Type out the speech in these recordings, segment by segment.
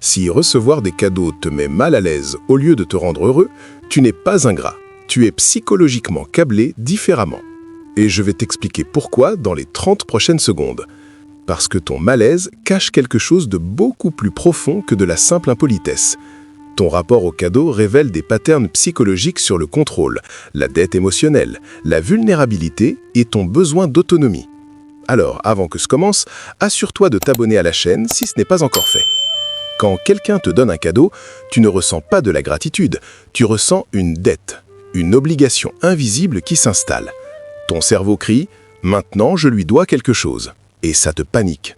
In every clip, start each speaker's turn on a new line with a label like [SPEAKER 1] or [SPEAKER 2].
[SPEAKER 1] Si recevoir des cadeaux te met mal à l'aise au lieu de te rendre heureux, tu n'es pas ingrat. Tu es psychologiquement câblé différemment. Et je vais t'expliquer pourquoi dans les 30 prochaines secondes. Parce que ton malaise cache quelque chose de beaucoup plus profond que de la simple impolitesse. Ton rapport au cadeau révèle des patterns psychologiques sur le contrôle, la dette émotionnelle, la vulnérabilité et ton besoin d'autonomie. Alors, avant que ce commence, assure-toi de t'abonner à la chaîne si ce n'est pas encore fait. Quand quelqu'un te donne un cadeau, tu ne ressens pas de la gratitude, tu ressens une dette, une obligation invisible qui s'installe. Ton cerveau crie « Maintenant, je lui dois quelque chose » et ça te panique.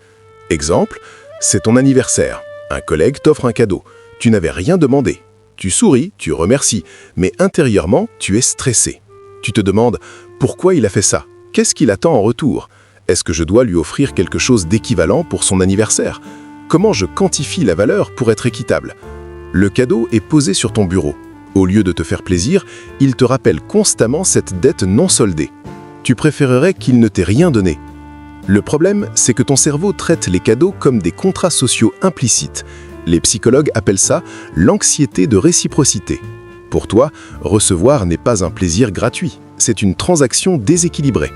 [SPEAKER 1] Exemple, c'est ton anniversaire. Un collègue t'offre un cadeau. Tu n'avais rien demandé. Tu souris, tu remercies, mais intérieurement, tu es stressé. Tu te demandes « Pourquoi il a fait ça? Qu'est-ce qu'il attend en retour? Est-ce que je dois lui offrir quelque chose d'équivalent pour son anniversaire? Comment je quantifie la valeur pour être équitable ?» Le cadeau est posé sur ton bureau. Au lieu de te faire plaisir, il te rappelle constamment cette dette non soldée. Tu préférerais qu'il ne t'ait rien donné. Le problème, c'est que ton cerveau traite les cadeaux comme des contrats sociaux implicites. Les psychologues appellent ça l'anxiété de réciprocité. Pour toi, recevoir n'est pas un plaisir gratuit, c'est une transaction déséquilibrée.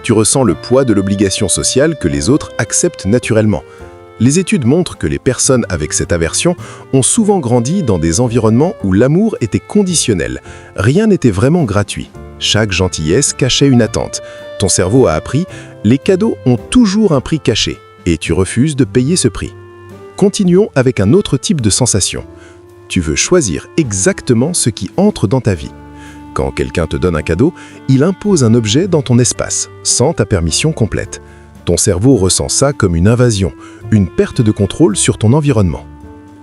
[SPEAKER 1] Tu ressens le poids de l'obligation sociale que les autres acceptent naturellement. Les études montrent que les personnes avec cette aversion ont souvent grandi dans des environnements où l'amour était conditionnel. Rien n'était vraiment gratuit. Chaque gentillesse cachait une attente. Ton cerveau a appris « les cadeaux ont toujours un prix caché » et tu refuses de payer ce prix. Continuons avec un autre type de sensation. Tu veux choisir exactement ce qui entre dans ta vie. Quand quelqu'un te donne un cadeau, il impose un objet dans ton espace, sans ta permission complète. Ton cerveau ressent ça comme une invasion, une perte de contrôle sur ton environnement.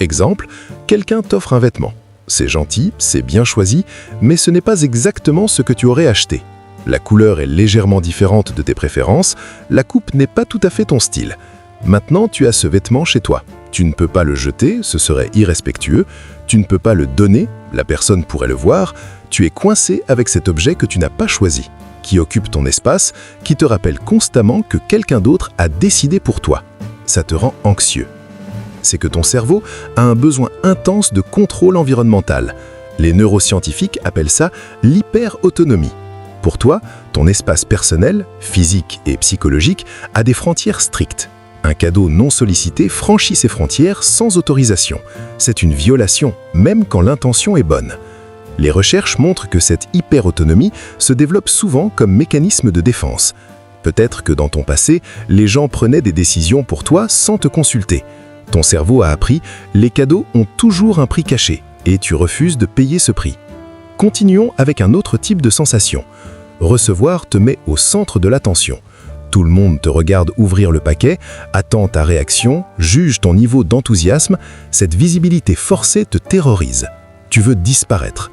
[SPEAKER 1] Exemple, quelqu'un t'offre un vêtement. C'est gentil, c'est bien choisi, mais ce n'est pas exactement ce que tu aurais acheté. La couleur est légèrement différente de tes préférences, la coupe n'est pas tout à fait ton style. Maintenant, tu as ce vêtement chez toi. Tu ne peux pas le jeter, ce serait irrespectueux. Tu ne peux pas le donner, la personne pourrait le voir. Tu es coincé avec cet objet que tu n'as pas choisi, qui occupe ton espace, qui te rappelle constamment que quelqu'un d'autre a décidé pour toi. Ça te rend anxieux. C'est que ton cerveau a un besoin intense de contrôle environnemental. Les neuroscientifiques appellent ça l'hyper-autonomie. Pour toi, ton espace personnel, physique et psychologique a des frontières strictes. Un cadeau non sollicité franchit ces frontières sans autorisation. C'est une violation, même quand l'intention est bonne. Les recherches montrent que cette hyper-autonomie se développe souvent comme mécanisme de défense. Peut-être que dans ton passé, les gens prenaient des décisions pour toi sans te consulter. Ton cerveau a appris « les cadeaux ont toujours un prix caché » et tu refuses de payer ce prix. Continuons avec un autre type de sensation. Recevoir te met au centre de l'attention. Tout le monde te regarde ouvrir le paquet, attend ta réaction, juge ton niveau d'enthousiasme. Cette visibilité forcée te terrorise. Tu veux disparaître.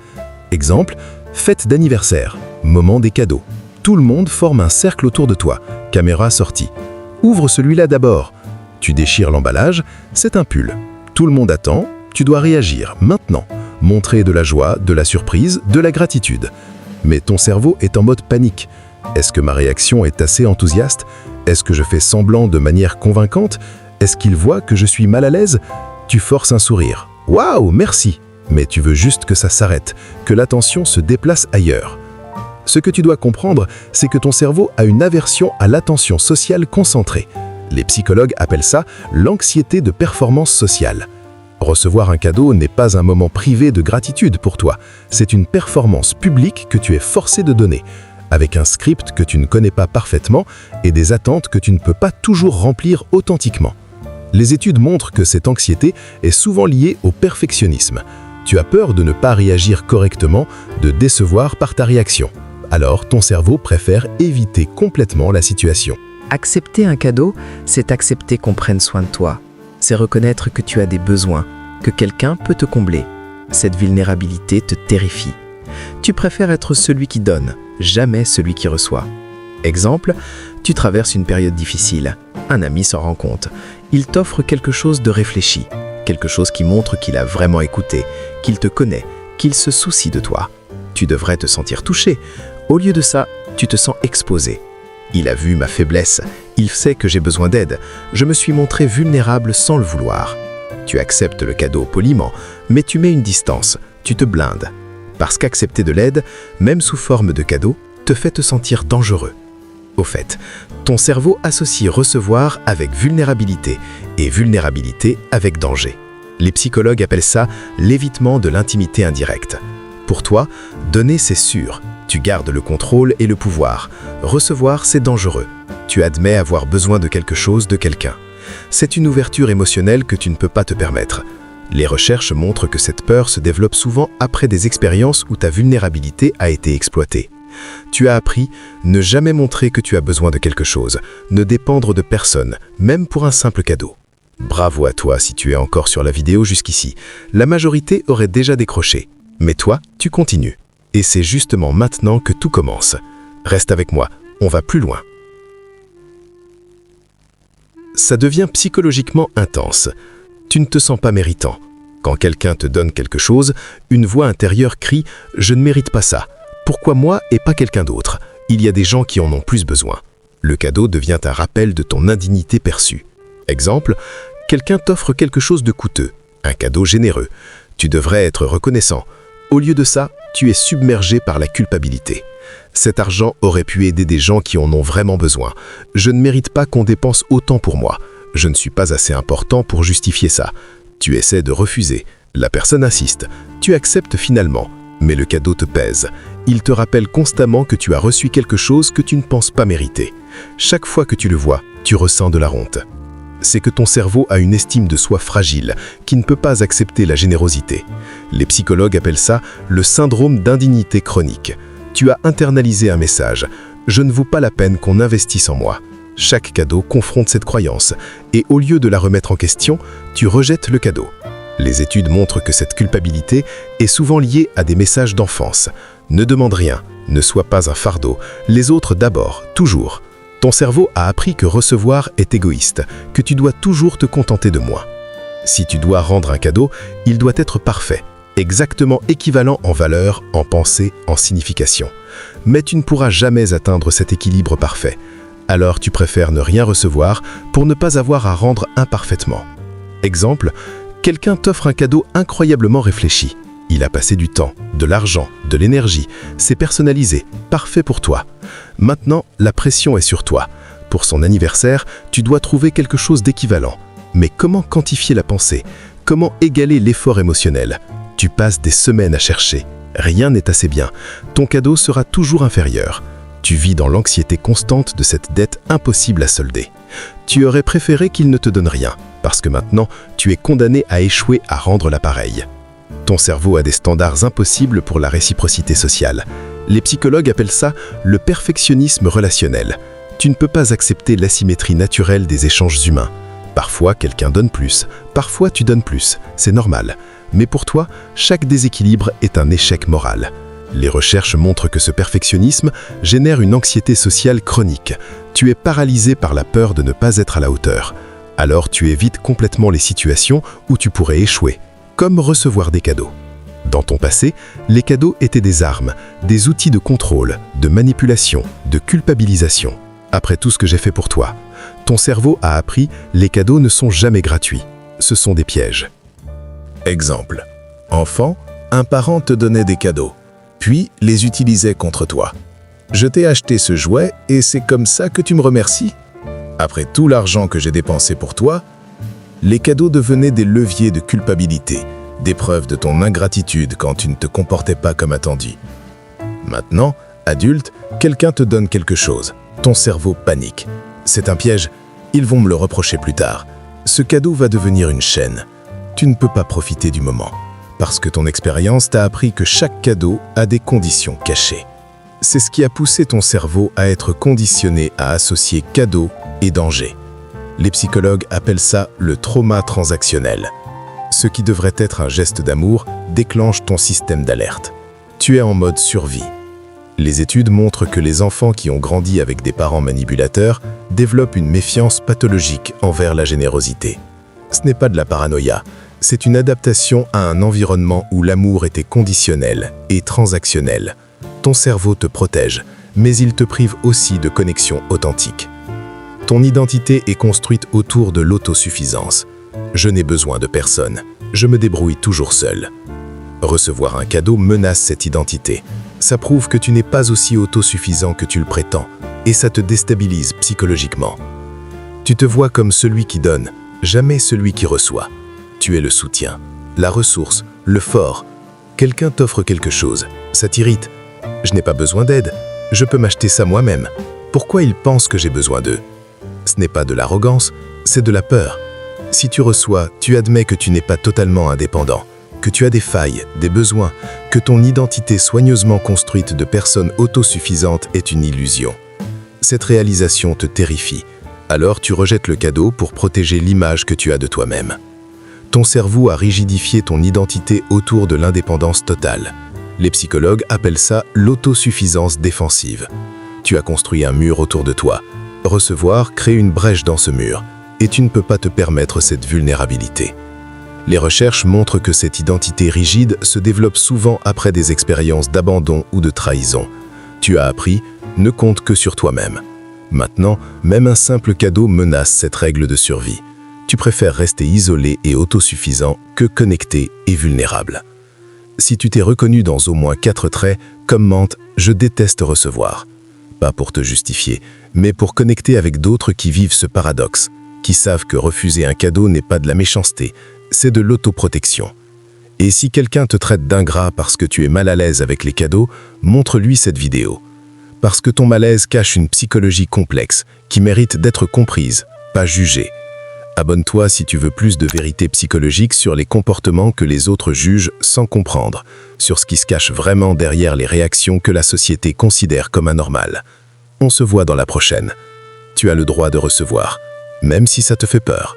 [SPEAKER 1] Exemple, fête d'anniversaire, moment des cadeaux. Tout le monde forme un cercle autour de toi, caméra sortie. Ouvre celui-là d'abord. Tu déchires l'emballage, c'est un pull. Tout le monde attend, tu dois réagir maintenant. Montrer de la joie, de la surprise, de la gratitude. Mais ton cerveau est en mode panique. Est-ce que ma réaction est assez enthousiaste? Est-ce que je fais semblant de manière convaincante? Est-ce qu'il voit que je suis mal à l'aise? Tu forces un sourire. Waouh, merci! Mais tu veux juste que ça s'arrête, que l'attention se déplace ailleurs. Ce que tu dois comprendre, c'est que ton cerveau a une aversion à l'attention sociale concentrée. Les psychologues appellent ça l'anxiété de performance sociale. Recevoir un cadeau n'est pas un moment privé de gratitude pour toi, c'est une performance publique que tu es forcé de donner, avec un script que tu ne connais pas parfaitement et des attentes que tu ne peux pas toujours remplir authentiquement. Les études montrent que cette anxiété est souvent liée au perfectionnisme. Tu as peur de ne pas réagir correctement, de décevoir par ta réaction. Alors ton cerveau préfère éviter complètement la situation.
[SPEAKER 2] Accepter un cadeau, c'est accepter qu'on prenne soin de toi. C'est reconnaître que tu as des besoins, que quelqu'un peut te combler. Cette vulnérabilité te terrifie. Tu préfères être celui qui donne, jamais celui qui reçoit. Exemple, tu traverses une période difficile. Un ami s'en rend compte. Il t'offre quelque chose de réfléchi, quelque chose qui montre qu'il a vraiment écouté, qu'il te connaît, qu'il se soucie de toi. Tu devrais te sentir touché. Au lieu de ça, tu te sens exposé. Il a vu ma faiblesse. Il sait que j'ai besoin d'aide. Je me suis montré vulnérable sans le vouloir. Tu acceptes le cadeau poliment, mais tu mets une distance, tu te blindes. Parce qu'accepter de l'aide, même sous forme de cadeau, te fait te sentir dangereux. Au fait, ton cerveau associe recevoir avec vulnérabilité et vulnérabilité avec danger. Les psychologues appellent ça l'évitement de l'intimité indirecte. Pour toi, donner c'est sûr, tu gardes le contrôle et le pouvoir. Recevoir c'est dangereux, tu admets avoir besoin de quelque chose de quelqu'un. C'est une ouverture émotionnelle que tu ne peux pas te permettre. Les recherches montrent que cette peur se développe souvent après des expériences où ta vulnérabilité a été exploitée. Tu as appris ne jamais montrer que tu as besoin de quelque chose, ne dépendre de personne, même pour un simple cadeau. Bravo à toi si tu es encore sur la vidéo jusqu'ici. La majorité aurait déjà décroché. Mais toi, tu continues. Et c'est justement maintenant que tout commence. Reste avec moi, on va plus loin. Ça devient psychologiquement intense. Tu ne te sens pas méritant. Quand quelqu'un te donne quelque chose, une voix intérieure crie « Je ne mérite pas ça ». Pourquoi moi et pas quelqu'un d'autre? Il y a des gens qui en ont plus besoin. Le cadeau devient un rappel de ton indignité perçue. Exemple, quelqu'un t'offre quelque chose de coûteux, un cadeau généreux. Tu devrais être reconnaissant. Au lieu de ça, tu es submergé par la culpabilité. Cet argent aurait pu aider des gens qui en ont vraiment besoin. Je ne mérite pas qu'on dépense autant pour moi. Je ne suis pas assez important pour justifier ça. Tu essaies de refuser. La personne insiste. Tu acceptes finalement. Mais le cadeau te pèse. Il te rappelle constamment que tu as reçu quelque chose que tu ne penses pas mériter. Chaque fois que tu le vois, tu ressens de la honte. C'est que ton cerveau a une estime de soi fragile, qui ne peut pas accepter la générosité. Les psychologues appellent ça le syndrome d'indignité chronique. Tu as internalisé un message. Je ne vaux pas la peine qu'on investisse en moi. Chaque cadeau confronte cette croyance, et au lieu de la remettre en question, tu rejettes le cadeau. Les études montrent que cette culpabilité est souvent liée à des messages d'enfance. Ne demande rien, ne sois pas un fardeau, les autres d'abord, toujours. Ton cerveau a appris que recevoir est égoïste, que tu dois toujours te contenter de moins. Si tu dois rendre un cadeau, il doit être parfait, exactement équivalent en valeur, en pensée, en signification. Mais tu ne pourras jamais atteindre cet équilibre parfait. Alors tu préfères ne rien recevoir pour ne pas avoir à rendre imparfaitement. Exemple, quelqu'un t'offre un cadeau incroyablement réfléchi. Il a passé du temps, de l'argent, de l'énergie. C'est personnalisé, parfait pour toi. Maintenant, la pression est sur toi. Pour son anniversaire, tu dois trouver quelque chose d'équivalent. Mais comment quantifier la pensée? Comment égaler l'effort émotionnel? Tu passes des semaines à chercher. Rien n'est assez bien. Ton cadeau sera toujours inférieur. Tu vis dans l'anxiété constante de cette dette impossible à solder. Tu aurais préféré qu'il ne te donne rien, parce que maintenant, tu es condamné à échouer à rendre l'appareil. Ton cerveau a des standards impossibles pour la réciprocité sociale. Les psychologues appellent ça le perfectionnisme relationnel. Tu ne peux pas accepter l'asymétrie naturelle des échanges humains. Parfois, quelqu'un donne plus, parfois tu donnes plus, c'est normal. Mais pour toi, chaque déséquilibre est un échec moral. Les recherches montrent que ce perfectionnisme génère une anxiété sociale chronique. Tu es paralysé par la peur de ne pas être à la hauteur. Alors tu évites complètement les situations où tu pourrais échouer, comme recevoir des cadeaux. Dans ton passé, les cadeaux étaient des armes, des outils de contrôle, de manipulation, de culpabilisation. Après tout ce que j'ai fait pour toi, ton cerveau a appris les cadeaux ne sont jamais gratuits. Ce sont des pièges.
[SPEAKER 1] Exemple. Enfant, un parent te donnait des cadeaux, puis les utilisait contre toi. Je t'ai acheté ce jouet et c'est comme ça que tu me remercies? Après tout l'argent que j'ai dépensé pour toi, les cadeaux devenaient des leviers de culpabilité, des preuves de ton ingratitude quand tu ne te comportais pas comme attendu. Maintenant, adulte, quelqu'un te donne quelque chose. Ton cerveau panique. C'est un piège, ils vont me le reprocher plus tard. Ce cadeau va devenir une chaîne. Tu ne peux pas profiter du moment, parce que ton expérience t'a appris que chaque cadeau a des conditions cachées. C'est ce qui a poussé ton cerveau à être conditionné à associer cadeau et danger. Les psychologues appellent ça le trauma transactionnel. Ce qui devrait être un geste d'amour déclenche ton système d'alerte. Tu es en mode survie. Les études montrent que les enfants qui ont grandi avec des parents manipulateurs développent une méfiance pathologique envers la générosité. Ce n'est pas de la paranoïa, c'est une adaptation à un environnement où l'amour était conditionnel et transactionnel. Ton cerveau te protège, mais il te prive aussi de connexion authentique. Ton identité est construite autour de l'autosuffisance. « Je n'ai besoin de personne, je me débrouille toujours seul ». Recevoir un cadeau menace cette identité. Ça prouve que tu n'es pas aussi autosuffisant que tu le prétends, et ça te déstabilise psychologiquement. Tu te vois comme celui qui donne, jamais celui qui reçoit. Tu es le soutien, la ressource, le fort. Quelqu'un t'offre quelque chose, ça t'irrite. Je n'ai pas besoin d'aide, je peux m'acheter ça moi-même. Pourquoi ils pensent que j'ai besoin d'eux? Ce n'est pas de l'arrogance, c'est de la peur. Si tu reçois, tu admets que tu n'es pas totalement indépendant, que tu as des failles, des besoins, que ton identité soigneusement construite de personnes autosuffisantes est une illusion. Cette réalisation te terrifie. Alors tu rejettes le cadeau pour protéger l'image que tu as de toi-même. Ton cerveau a rigidifié ton identité autour de l'indépendance totale. Les psychologues appellent ça l'autosuffisance défensive. Tu as construit un mur autour de toi. Recevoir crée une brèche dans ce mur, et tu ne peux pas te permettre cette vulnérabilité. Les recherches montrent que cette identité rigide se développe souvent après des expériences d'abandon ou de trahison. Tu as appris, ne compte que sur toi-même. Maintenant, même un simple cadeau menace cette règle de survie. Tu préfères rester isolé et autosuffisant que connecté et vulnérable. Si tu t'es reconnu dans au moins 4 traits, commente « Je déteste recevoir ». Pas pour te justifier, mais pour connecter avec d'autres qui vivent ce paradoxe, qui savent que refuser un cadeau n'est pas de la méchanceté, c'est de l'autoprotection. Et si quelqu'un te traite d'ingrat parce que tu es mal à l'aise avec les cadeaux, montre-lui cette vidéo. Parce que ton malaise cache une psychologie complexe qui mérite d'être comprise, pas jugée. Abonne-toi si tu veux plus de vérité psychologique sur les comportements que les autres jugent sans comprendre, sur ce qui se cache vraiment derrière les réactions que la société considère comme anormales. On se voit dans la prochaine. Tu as le droit de recevoir, même si ça te fait peur.